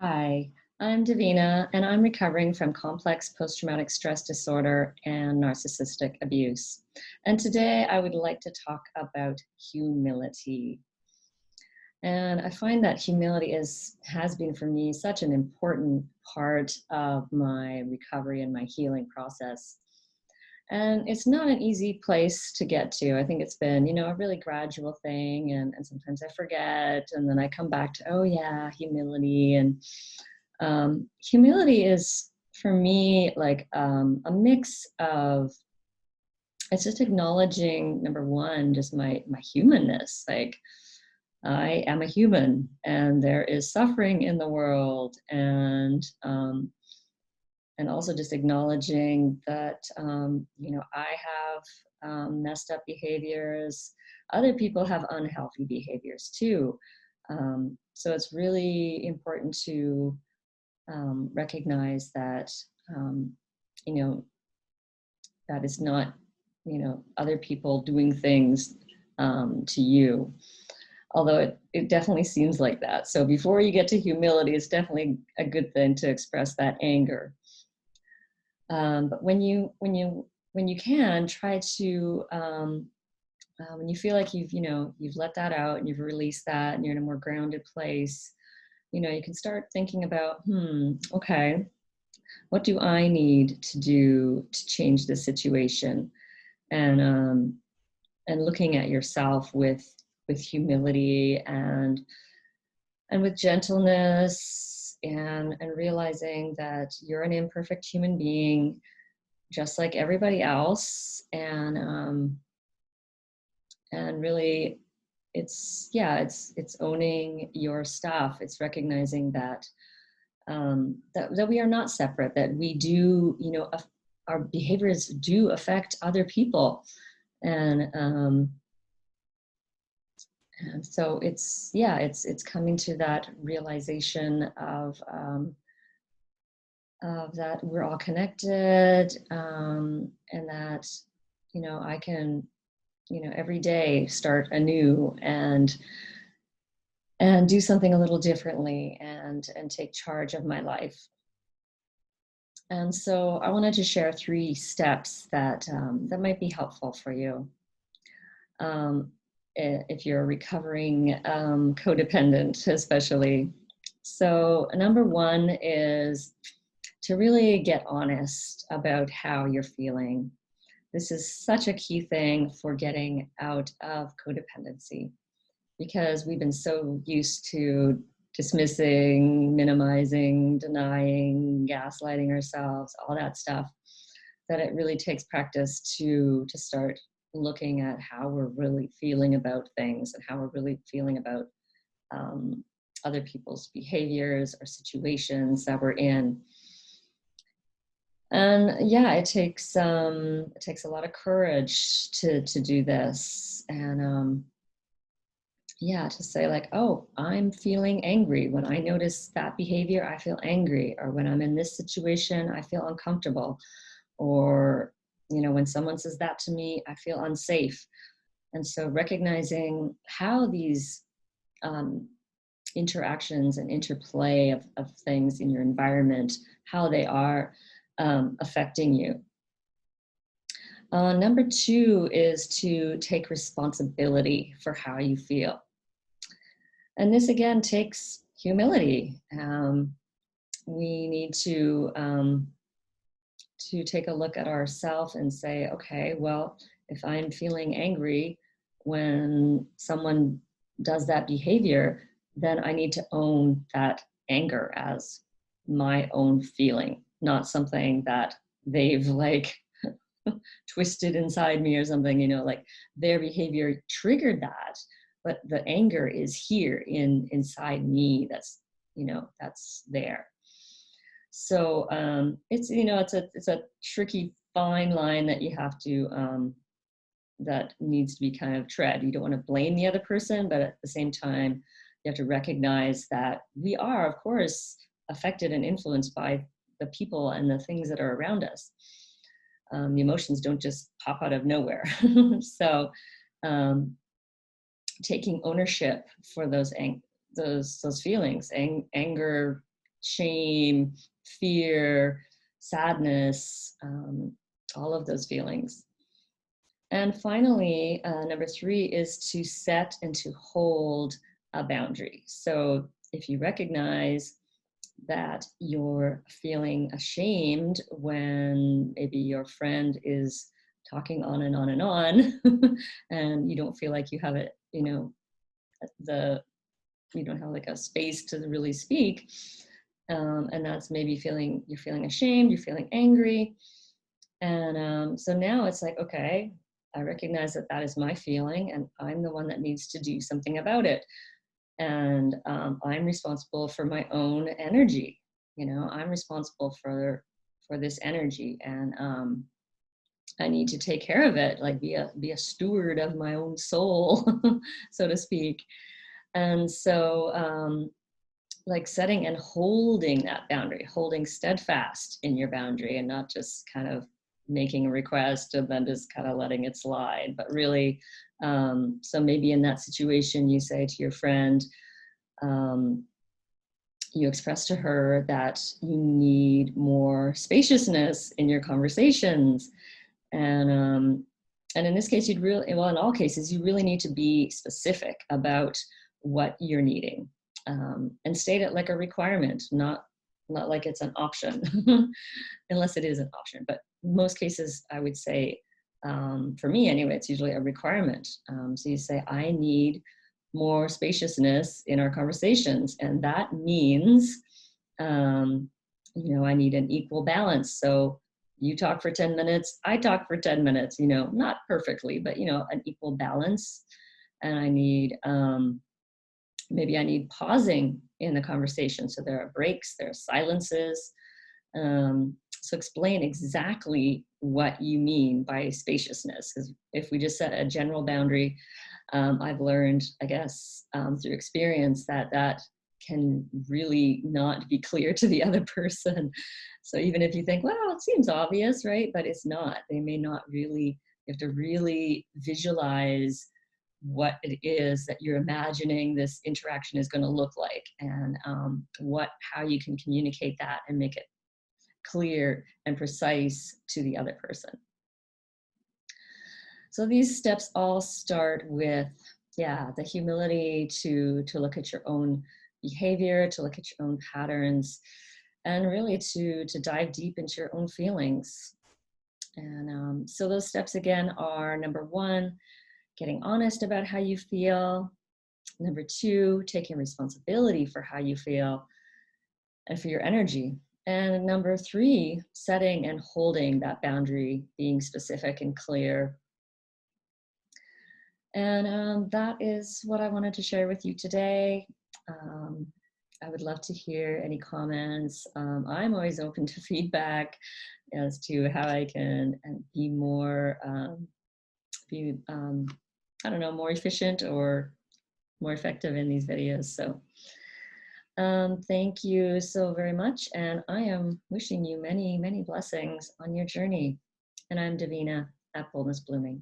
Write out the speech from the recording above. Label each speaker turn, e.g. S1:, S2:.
S1: Hi, I'm Davina, and I'm recovering from complex post-traumatic stress disorder and narcissistic abuse. And today I would like to talk about humility. And I find that humility has been for me such an important part of my recovery and my healing process. And it's not an easy place to get to. I think it's been, a really gradual thing. And sometimes I forget. And then I come back to, oh, yeah, humility. And humility is, for me, like a mix of, it's just acknowledging, number one, just my humanness. Like, I am a human and there is suffering in the world. And also just acknowledging that, I have messed up behaviors. Other people have unhealthy behaviors too. So it's really important to recognize that, um, you know, that is not, other people doing things to you. Although it definitely seems like that. So before you get to humility, it's definitely a good thing to express that anger. But when you can try to when you feel like you've let that out and you've released that and you're in a more grounded place, you can start thinking about, okay, what do I need to do to change the situation? And and looking at yourself with humility and with gentleness and realizing that you're an imperfect human being just like everybody else. And really it's owning your stuff. It's recognizing that that we are not separate, that we do, our behaviors do affect other people. And and so it's coming to that realization of that we're all connected, and that I can every day start anew and do something a little differently and take charge of my life. And so I wanted to share 3 steps that that might be helpful for you. If you're a recovering codependent, especially. So number 1 is to really get honest about how you're feeling. This is such a key thing for getting out of codependency, because we've been so used to dismissing, minimizing, denying, gaslighting ourselves, all that stuff, that it really takes practice to start looking at how we're really feeling about things and how we're really feeling about other people's behaviors or situations that we're in. And yeah, it takes a lot of courage to do this. And yeah, to say like, oh, I'm feeling angry. When I notice that behavior, I feel angry. Or when I'm in this situation, I feel uncomfortable. Or, when someone says that to me, I feel unsafe. And so recognizing how these interactions and interplay of things in your environment, how they are affecting you. Number 2 is to take responsibility for how you feel. And this again takes humility. We need to take a look at ourselves and say, okay, well, if I'm feeling angry when someone does that behavior, then I need to own that anger as my own feeling, not something that they've like twisted inside me or something, like their behavior triggered that, but the anger is here inside me. That's there. So it's a tricky fine line that you have to that needs to be kind of tread. You don't want to blame the other person, but at the same time, you have to recognize that we are, of course, affected and influenced by the people and the things that are around us. The emotions don't just pop out of nowhere. So taking ownership for those feelings, anger, shame, fear, sadness, all of those feelings. And finally, number 3 is to set and to hold a boundary. So if you recognize that you're feeling ashamed when maybe your friend is talking on and on and on, and you don't feel like you have it, you don't have like a space to really speak, and that's maybe you're feeling ashamed, you're feeling angry, and so now it's like, okay, I recognize that that is my feeling, and I'm the one that needs to do something about it. And I'm responsible for my own energy. I'm responsible for this energy, and I need to take care of it, like be a steward of my own soul, so to speak. And so, like setting and holding that boundary, holding steadfast in your boundary, and not just kind of making a request and then just kind of letting it slide, but really, so maybe in that situation, you say to your friend, you express to her that you need more spaciousness in your conversations. And in this case, in all cases, you really need to be specific about what you're needing, and state it like a requirement, not like it's an option, unless it is an option. But in most cases, I would say, for me anyway, it's usually a requirement. So you say, I need more spaciousness in our conversations, and that means, I need an equal balance. So you talk for 10 minutes, I talk for 10 minutes, not perfectly, but, an equal balance. And I need, maybe I need pausing in the conversation. So there are breaks, there are silences. So explain exactly what you mean by spaciousness. Because if we just set a general boundary, I've learned, I guess, through experience that can really not be clear to the other person. So even if you think, well, it seems obvious, right? But it's not. They may not really, you have to really visualize what it is that you're imagining this interaction is going to look like, and how you can communicate that and make it clear and precise to the other person. So these steps all start with, the humility to look at your own behavior, to look at your own patterns, and really to dive deep into your own feelings. And so those steps again are: number 1, getting honest about how you feel; number 2, taking responsibility for how you feel and for your energy; and number 3, setting and holding that boundary, being specific and clear. And that is what I wanted to share with you today. I would love to hear any comments. I'm always open to feedback as to how I can be more, more efficient or more effective in these videos. So thank you so very much. And I am wishing you many, many blessings on your journey. And I'm Davina at Boldness Blooming.